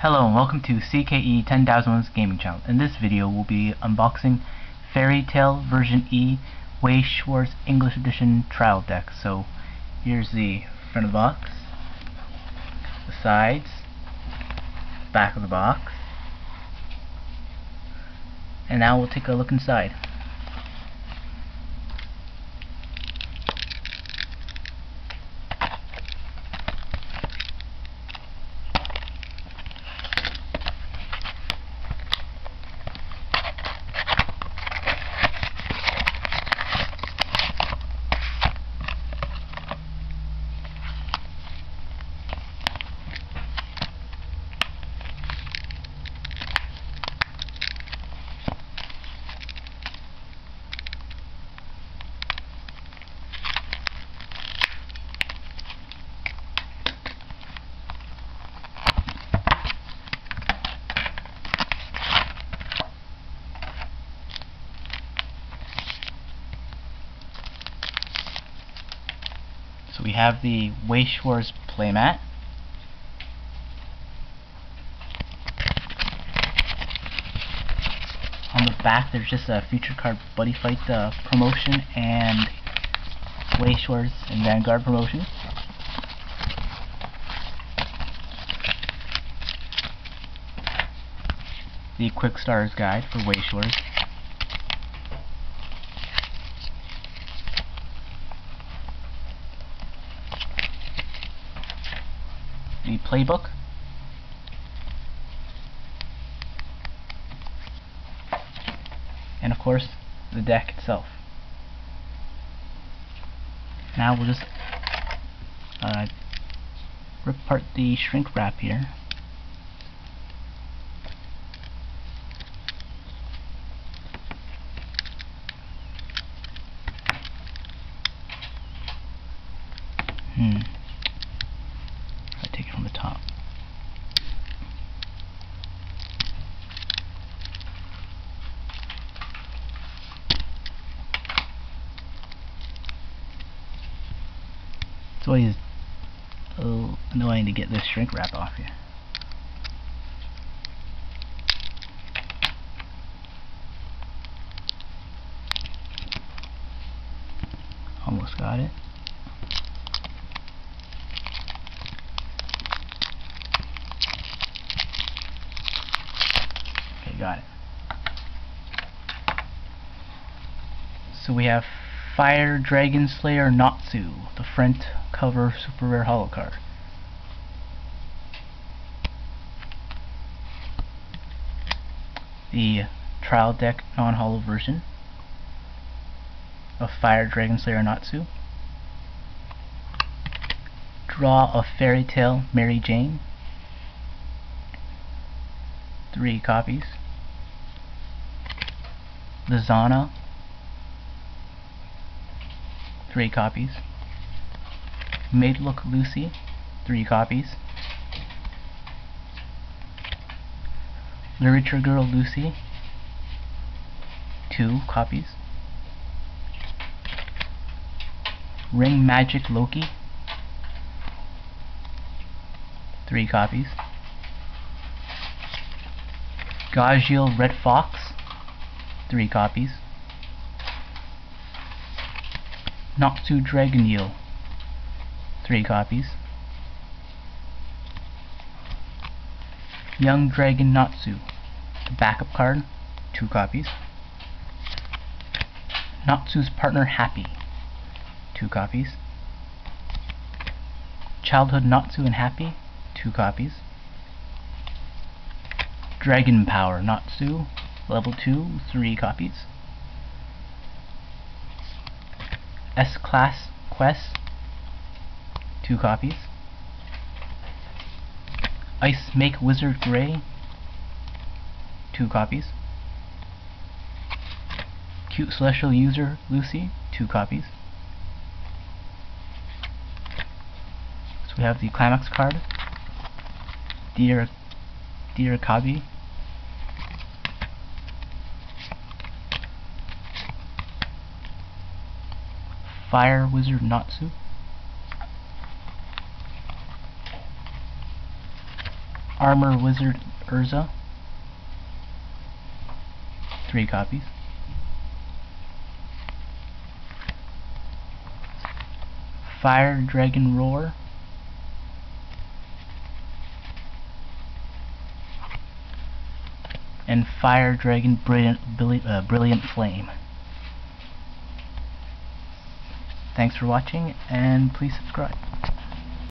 Hello and welcome to CKE 10001's gaming channel. In this video we'll be unboxing Fairy Tale version E Weiss Schwarz English Edition trial deck. So here's the front of the box, the sides, back of the box, and now we'll take a look inside. So we have the Weiss Schwarz playmat. On the back there's just a feature card Buddy Fight promotion and Weiss Schwarz and Vanguard promotion. The Quick Starters Guide for Weiss Schwarz. The playbook, and of course the deck itself. Now we'll just rip apart the shrink wrap here. Take it from the top. It's always a little annoying to get this shrink wrap off here. Almost got it. Got it. So we have Fire Dragon Slayer Natsu, the front cover super rare holo card. The trial deck non-holo version of Fire Dragon Slayer Natsu. Draw a Fairy Tale Mary Jane, 3 copies. Lizana, 3 copies. Made Look Lucy, 3 copies. Literature Girl Lucy, 2 copies. Ring Magic Loki, 3 copies. Gajiel Red Fox, 3 copies. Natsu Dragon Eel, 3 copies. Young Dragon Natsu, the backup card, 2 copies. Natsu's Partner Happy, 2 copies. Childhood Natsu and Happy, 2 copies. Dragon Power Natsu, level 2, 3 copies. S-Class Quest, 2 copies. Ice Make Wizard Grey, 2 copies. Cute Celestial User Lucy, 2 copies. So we have the Climax card, Dear Kabi, Fire Wizard Natsu, Armor Wizard Urza, 3 copies. Fire Dragon Roar, and Fire Dragon Brilliant Flame. Thanks for watching, and please subscribe.